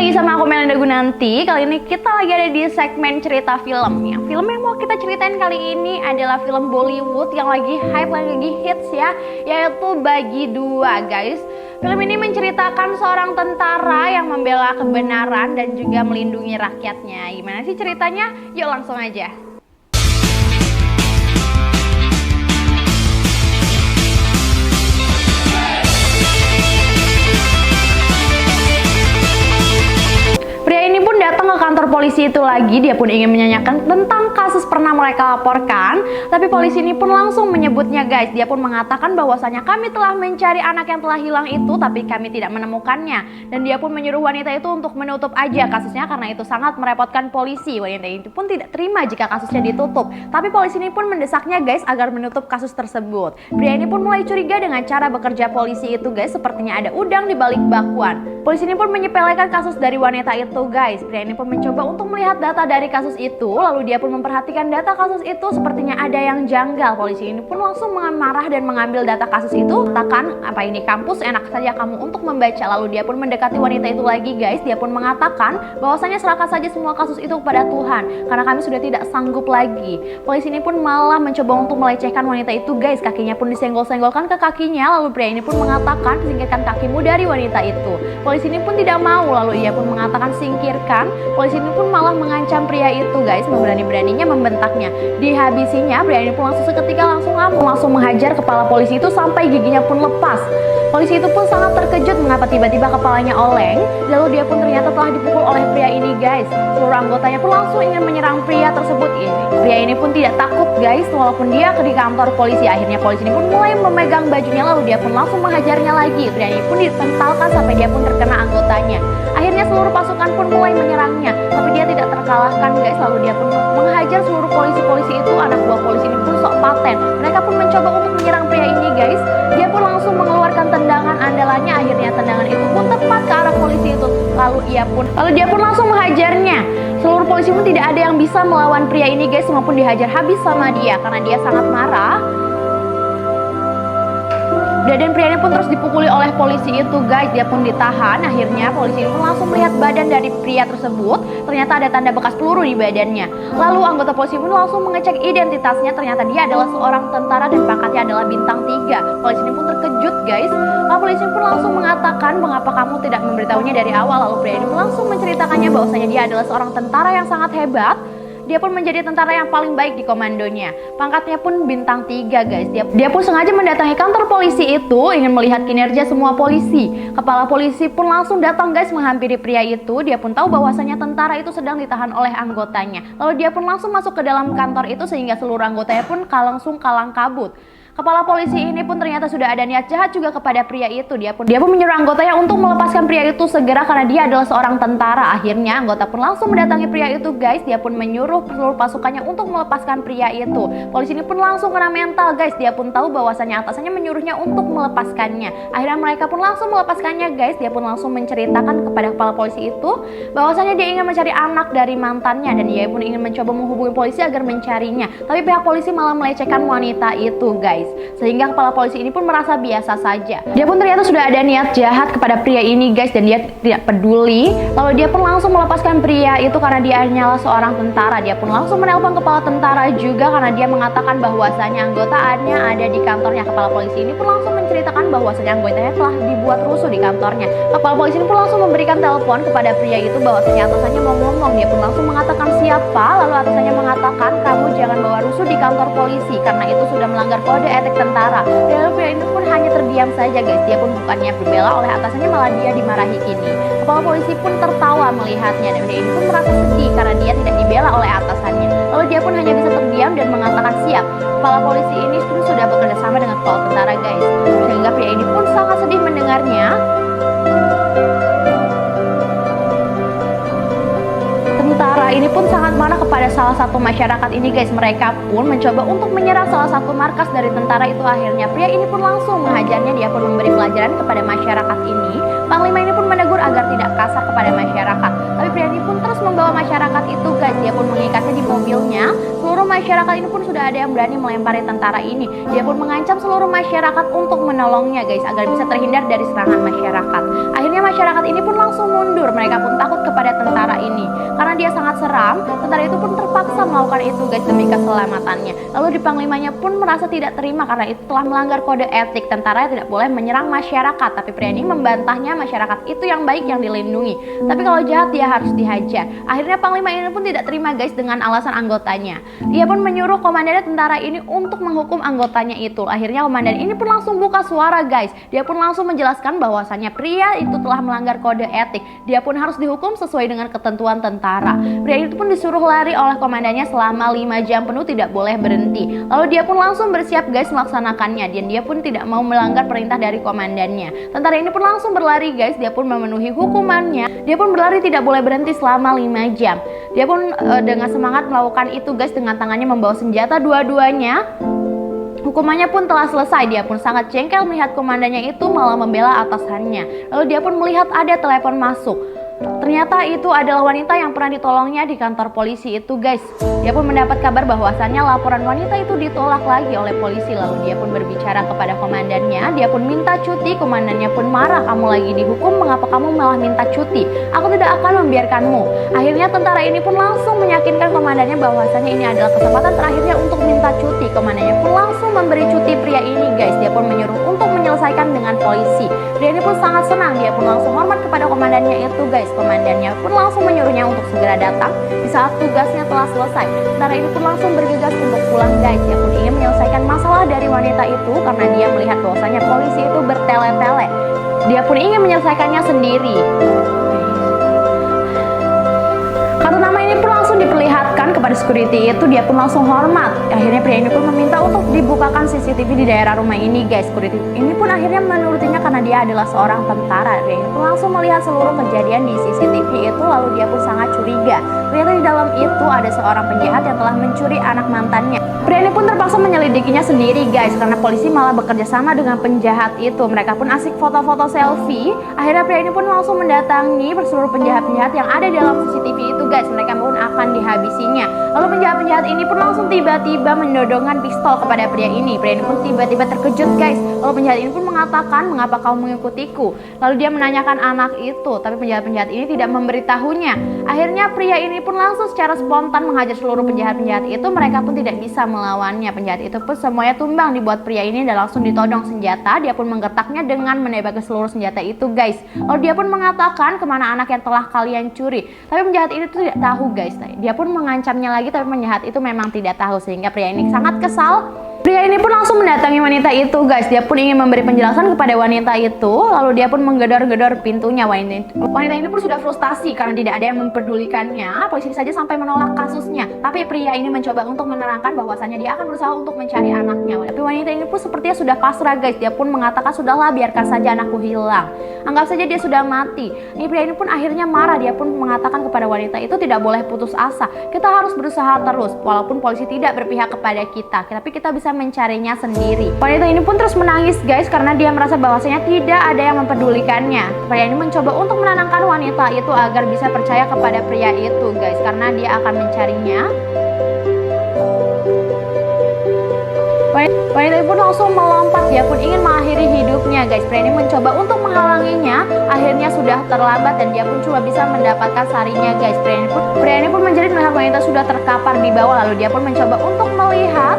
lagi sama aku Melinda Gunanti. Kali ini kita lagi ada di segmen cerita film. Film yang mau kita ceritain kali ini adalah film Bollywood yang lagi hype, yang lagi hits ya, yaitu Bagi Dua, guys. Film ini menceritakan seorang tentara yang membela kebenaran dan juga melindungi rakyatnya. Gimana sih ceritanya? Yuk langsung aja. Pria ini pun datang ke kantor polisi itu lagi. Dia pun ingin menanyakan tentang kasus pernah mereka laporkan. Tapi polisi ini pun langsung menyebutnya, guys. Dia pun mengatakan bahwasanya kami telah mencari anak yang telah hilang itu, tapi kami tidak menemukannya. Dan dia pun menyuruh wanita itu untuk menutup aja kasusnya karena itu sangat merepotkan polisi. Wanita itu pun tidak terima jika kasusnya ditutup. Tapi polisi ini pun mendesaknya, guys, agar menutup kasus tersebut. Pria ini pun mulai curiga dengan cara bekerja polisi itu, guys. Sepertinya ada udang di balik bakwan. Polisi ini pun menyepelekan kasus dari wanita itu, guys. Pria ini pun mencoba untuk melihat data dari kasus itu, lalu dia pun memperhatikan data kasus itu sepertinya ada yang janggal. Polisi ini pun langsung marah dan mengambil data kasus itu. Katakan, apa ini kampus, enak saja kamu untuk membaca. Lalu dia pun mendekati wanita itu lagi, guys. Dia pun mengatakan bahwasanya serahkan saja semua kasus itu kepada Tuhan, karena kami sudah tidak sanggup lagi. Polisi ini pun malah mencoba untuk melecehkan wanita itu, guys. Kakinya pun disenggol-senggolkan ke kakinya. Lalu pria ini pun mengatakan, singkirkan kakimu dari wanita itu. Polisi ini pun tidak mau, lalu ia pun mengatakan singkirkan. Polisi ini pun malah mengancam pria itu, guys, memberani-beraninya membentaknya. Dihabisinya, pria ini pun langsung seketika langsung menghajar kepala polisi itu sampai giginya pun lepas. Polisi itu pun sangat terkejut mengapa tiba-tiba kepalanya oleng. Lalu dia pun ternyata telah dipukul oleh pria ini, guys. Seluruh anggotanya pun langsung ingin menyerang pria tersebut ini. Pria ini pun tidak takut, guys, walaupun dia di kantor polisi. Akhirnya polisi ini pun mulai memegang bajunya, lalu dia pun langsung menghajarnya lagi. Pria ini pun dipentalkan sampai dia pun terkena anggotanya. Akhirnya seluruh pasukan pun mulai menyerangnya, tapi dia tidak terkalahkan, guys. Lalu dia pun menghajar seluruh polisi-polisi itu. Anak buah polisi ini pun sok paten. Mereka pun mencoba untuk menyerang pria ini, guys. Dia pun langsung mengeluarkan tendangan andalannya. Akhirnya tendangan itu pun tepat ke arah polisi itu. Lalu dia pun langsung menghajarnya. Seluruh polisi pun tidak ada yang bisa melawan pria ini, guys. Semua pun dihajar habis sama dia karena dia sangat marah. Dan pria ini pun terus dipukuli oleh polisi itu, guys. Dia pun ditahan. Akhirnya polisi ini pun langsung melihat badan dari pria tersebut. Ternyata ada tanda bekas peluru di badannya. Lalu anggota polisi pun langsung mengecek identitasnya. Ternyata dia adalah seorang tentara dan pangkatnya adalah bintang 3. Polisi ini pun terkejut, guys. Lalu polisi pun langsung mengatakan, mengapa kamu tidak memberitahunya dari awal. Lalu pria ini pun langsung menceritakannya bahwasanya dia adalah seorang tentara yang sangat hebat. Dia pun menjadi tentara yang paling baik di komandonya. Pangkatnya pun bintang 3, guys. Dia pun sengaja mendatangi kantor polisi itu ingin melihat kinerja semua polisi. Kepala polisi pun langsung datang, guys, menghampiri pria itu. Dia pun tahu bahwasanya tentara itu sedang ditahan oleh anggotanya. Lalu dia pun langsung masuk ke dalam kantor itu sehingga seluruh anggotanya pun langsung kalang kabut. Kepala polisi ini pun ternyata sudah ada niat jahat juga kepada pria itu. Dia pun menyuruh anggotanya untuk melepaskan pria itu segera karena dia adalah seorang tentara. Akhirnya anggota pun langsung mendatangi pria itu, guys. Dia pun menyuruh seluruh pasukannya untuk melepaskan pria itu. Polisi ini pun langsung kena mental, guys. Dia pun tahu bahwasanya atasannya menyuruhnya untuk melepaskannya. Akhirnya mereka pun langsung melepaskannya, guys. Dia pun langsung menceritakan kepada kepala polisi itu bahwasanya dia ingin mencari anak dari mantannya dan dia pun ingin mencoba menghubungi polisi agar mencarinya. Tapi pihak polisi malah melecehkan wanita itu, guys. Sehingga kepala polisi ini pun merasa biasa saja. Dia pun ternyata sudah ada niat jahat kepada pria ini, guys, dan dia tidak peduli. Lalu dia pun langsung melepaskan pria itu karena dia hanyalah seorang tentara. Dia pun langsung menelpon kepala tentara juga karena dia mengatakan bahwasanya anggotaannya ada di kantornya. Kepala polisi ini pun langsung menceritakan bahwasanya anggotanya telah dibuat rusuh di kantornya. Kepala polisi ini pun langsung memberikan telepon kepada pria itu bahwasanya atasannya mau ngomong. Dia pun langsung mengatakan siapa. Lalu atasannya mengatakan kamu jangan bawa rusuh di kantor polisi karena itu sudah melanggar kode etik tentara. Dan pria ini pun hanya terdiam saja, guys. Dia pun bukannya berbela oleh atasannya, malah dia dimarahi ini. Kepala polisi pun tertawa melihatnya dan pria ini pun merasa sedih karena dia tidak dibela oleh atasannya. Lalu dia pun hanya bisa terdiam dan mengatakan siap. Kepala polisi ini pun sudah bekerja sama dengan kepala tentara, guys. Sehingga pria ini pun sangat sedih mendengarnya. Tentara ini pun sangat marah kepada salah satu masyarakat ini, guys. Mereka pun mencoba untuk menyerang salah satu markas dari tentara itu. Akhirnya pria ini pun langsung menghajarnya. Dia pun memberi pelajaran kepada masyarakat ini. Panglima ini pun menegur agar tidak kasar kepada masyarakat. Tapi pria ini pun terus membawa masyarakat itu, guys. Dia pun mengikatnya di mobilnya. Seluruh masyarakat ini pun sudah ada yang berani melempari tentara ini. Dia pun mengancam seluruh masyarakat untuk menolongnya, guys, agar bisa terhindar dari serangan masyarakat. Akhirnya masyarakat ini pun langsung mundur. Mereka pun takut karena dia sangat seram, tentara itu pun terpaksa melakukan itu guys demi keselamatannya. Lalu di panglimanya pun merasa tidak terima karena itu telah melanggar kode etik. Tentara tidak boleh menyerang masyarakat, tapi pria ini membantahnya masyarakat itu yang baik yang dilindungi. Tapi kalau jahat dia harus dihajar. Akhirnya panglima ini pun tidak terima guys dengan alasan anggotanya. Dia pun menyuruh komandan tentara ini untuk menghukum anggotanya itu. Akhirnya komandan ini pun langsung buka suara guys. Dia pun langsung menjelaskan bahwasannya pria itu telah melanggar kode etik. Dia pun harus dihukum sesuai dengan ketentuan tentara. Pria itu pun disuruh lari oleh komandannya selama 5 jam penuh tidak boleh berhenti. Lalu dia pun langsung bersiap guys melaksanakannya, dan dia pun tidak mau melanggar perintah dari komandannya. Tentara ini pun langsung berlari guys. Dia pun memenuhi hukumannya. Dia pun berlari tidak boleh berhenti selama 5 jam. Dia pun dengan semangat melakukan itu guys, dengan tangannya membawa senjata dua-duanya. Hukumannya pun telah selesai. Dia pun sangat jengkel melihat komandannya itu malah membela atasannya. Lalu dia pun melihat ada telepon masuk. Ternyata itu adalah wanita yang pernah ditolongnya di kantor polisi itu guys. Dia pun mendapat kabar bahwasannya laporan wanita itu ditolak lagi oleh polisi. Lalu dia pun berbicara kepada komandannya. Dia pun minta cuti. Komandannya pun marah, kamu lagi dihukum, mengapa kamu malah minta cuti? Aku tidak akan membiarkanmu. Akhirnya tentara ini pun langsung meyakinkan komandannya bahwasannya ini adalah kesempatan terakhirnya untuk minta cuti. Komandannya pun langsung memberi cuti pria ini guys. Dia pun menyuruh untuk menyelesaikan dengan polisi. Pria ini pun sangat senang. Dia pun langsung hormat kepada komandannya itu guys. Komandannya pun langsung menyuruhnya untuk segera datang di saat tugasnya telah selesai. Tentara ini pun langsung bergegas untuk pulang guys. Dia pun ingin menyelesaikan masalah dari wanita itu karena dia melihat bahwasanya polisi itu bertele-tele. Dia pun ingin menyelesaikannya sendiri. Kartu nama ini pun langsung diperlihatkan kepada security itu. Dia pun langsung hormat. Akhirnya pria ini pun meminta untuk dibukakan CCTV di daerah rumah ini guys. Security ini pun akhirnya menurutinya karena dia adalah seorang tentara. Dia ini pun langsung melihat seluruh kejadian di CCTV itu. Lalu dia pun sangat curiga. Ternyata di dalam itu ada seorang penjahat yang telah mencuri anak mantannya. Pria ini pun terpaksa menyelidikinya sendiri guys, karena polisi malah bekerja sama dengan penjahat itu. Mereka pun asik foto-foto selfie. Akhirnya pria ini pun langsung mendatangi seluruh penjahat-penjahat yang ada dalam CCTV itu guys. Mereka pun akan dihabisinya. Lalu penjahat-penjahat ini pun langsung tiba-tiba menodongkan pistol kepada pria ini. Pria ini pun tiba-tiba terkejut guys. Lalu penjahat ini pun mengatakan, mengapa kau mengikutiku? Lalu dia menanyakan anak itu, tapi penjahat-penjahat ini tidak memberitahunya. Akhirnya pria ini pun langsung secara spontan menghajar seluruh penjahat-penjahat itu. Mereka pun tidak bisa melawannya. Penjahat itu pun semuanya tumbang dibuat pria ini dan langsung ditodong senjata. Dia pun menggertaknya dengan menembakkan seluruh senjata itu guys. Lalu dia pun mengatakan, kemana anak yang telah kalian curi? Tapi penjahat ini tuh tidak tahu guys. Dia pun mengancamnya lagi, tapi penjahat itu memang tidak tahu, sehingga pria ini sangat kesal. Pria ini pun langsung mendatangi wanita itu guys. Dia pun ingin memberi penjelasan kepada wanita itu. Lalu dia pun menggedor-gedor pintunya. Wanita ini pun sudah frustasi karena tidak ada yang memperdulikannya. Polisi saja sampai menolak kasusnya. Tapi pria ini mencoba untuk menerangkan bahwasannya dia akan berusaha untuk mencari anaknya. Tapi wanita ini pun sepertinya sudah pasrah guys. Dia pun mengatakan, sudahlah, biarkan saja anakku hilang. Anggap saja dia sudah mati. Ini pria ini pun akhirnya marah. Dia pun mengatakan kepada wanita itu tidak boleh putus asa. Kita harus berusaha terus. Walaupun polisi tidak berpihak kepada kita, tapi kita bisa mencarinya sendiri. Wanita ini pun terus menangis guys karena dia merasa bahwasanya tidak ada yang mempedulikannya. Pria ini mencoba untuk menenangkan wanita itu agar bisa percaya kepada pria itu guys, karena dia akan mencarinya. Wanita ini pun langsung melompat. Dia pun ingin mengakhiri hidupnya guys. Pria ini mencoba untuk menghalanginya. Akhirnya sudah terlambat dan dia pun cuma bisa mendapatkan sarinya guys. Pria ini pun menjerit melihat wanita sudah terkapar di bawah. Lalu dia pun mencoba untuk melihat.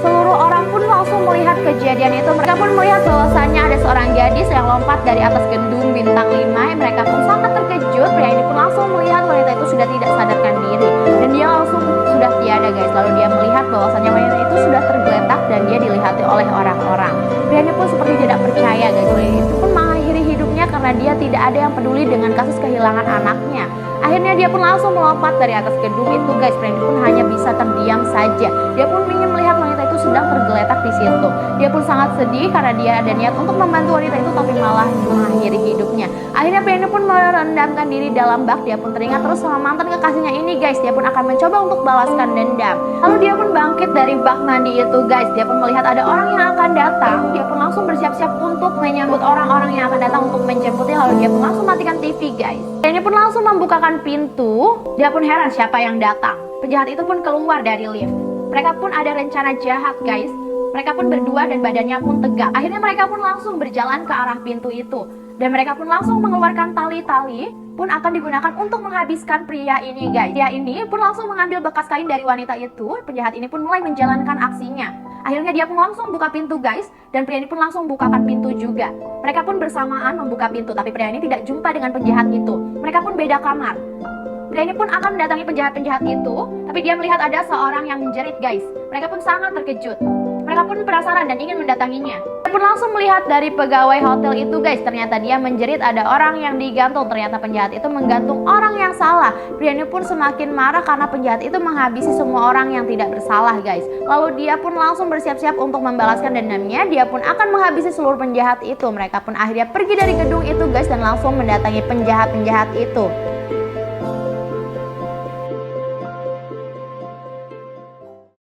Seluruh orang pun langsung melihat kejadian itu. Mereka pun melihat bahwasannya ada seorang gadis yang lompat dari atas gedung bintang 5. Mereka pun sangat terkejut. Pria ini pun langsung melihat wanita itu sudah tidak sadarkan diri dan dia langsung sudah tiada guys. Lalu dia melihat bahwasannya wanita itu sudah tergeletak dan dia dilihati oleh orang-orang. Pria ini pun seperti tidak percaya guys. Wanita itu pun mengakhiri hidupnya karena dia tidak ada yang peduli dengan kasus kehilangan anaknya. Akhirnya dia pun langsung melompat dari atas gedung itu guys. Pria ini pun hanya bisa terdiam saja. Dia pun ingin melihat wanita itu sedang tergeletak di situ. Dia pun sangat sedih karena dia ada niat untuk membantu wanita itu tapi malah mengakhiri hidupnya. Akhirnya pria ini pun merendamkan diri dalam bak. Dia pun teringat terus sama mantan kekasihnya ini guys. Dia pun akan mencoba untuk balaskan dendam. Lalu dia pun bangkit dari bak mandi itu guys. Dia pun melihat ada orang yang akan datang. Dia pun langsung bersiap-siap untuk menyambut orang-orang yang akan datang untuk menjemputnya. Lalu dia pun langsung matikan TV guys. Pria ini pun langsung membukakan pintu. Dia pun heran siapa yang datang. Penjahat itu pun keluar dari lift. Mereka pun ada rencana jahat guys. Mereka pun berdua dan badannya pun tegak. Akhirnya mereka pun langsung berjalan ke arah pintu itu. Dan mereka pun langsung mengeluarkan tali-tali pun akan digunakan untuk menghabiskan pria ini guys. Pria ini pun langsung mengambil bekas kain dari wanita itu. Penjahat ini pun mulai menjalankan aksinya. Akhirnya dia pun langsung buka pintu guys, dan pria ini pun langsung bukakan pintu juga. Mereka pun bersamaan membuka pintu, tapi pria ini tidak jumpa dengan penjahat itu. Mereka pun beda kamar. Pria ini pun akan mendatangi penjahat-penjahat itu, tapi dia melihat ada seorang yang menjerit guys. Mereka pun sangat terkejut. Mereka pun penasaran dan ingin mendatanginya. Dia pun langsung melihat dari pegawai hotel itu guys. Ternyata dia menjerit ada orang yang digantung. Ternyata penjahat itu menggantung orang yang salah. Pria ini pun semakin marah karena penjahat itu menghabisi semua orang yang tidak bersalah guys. Lalu dia pun langsung bersiap-siap untuk membalaskan dendamnya. Dia pun akan menghabisi seluruh penjahat itu. Mereka pun akhirnya pergi dari gedung itu guys dan langsung mendatangi penjahat-penjahat itu.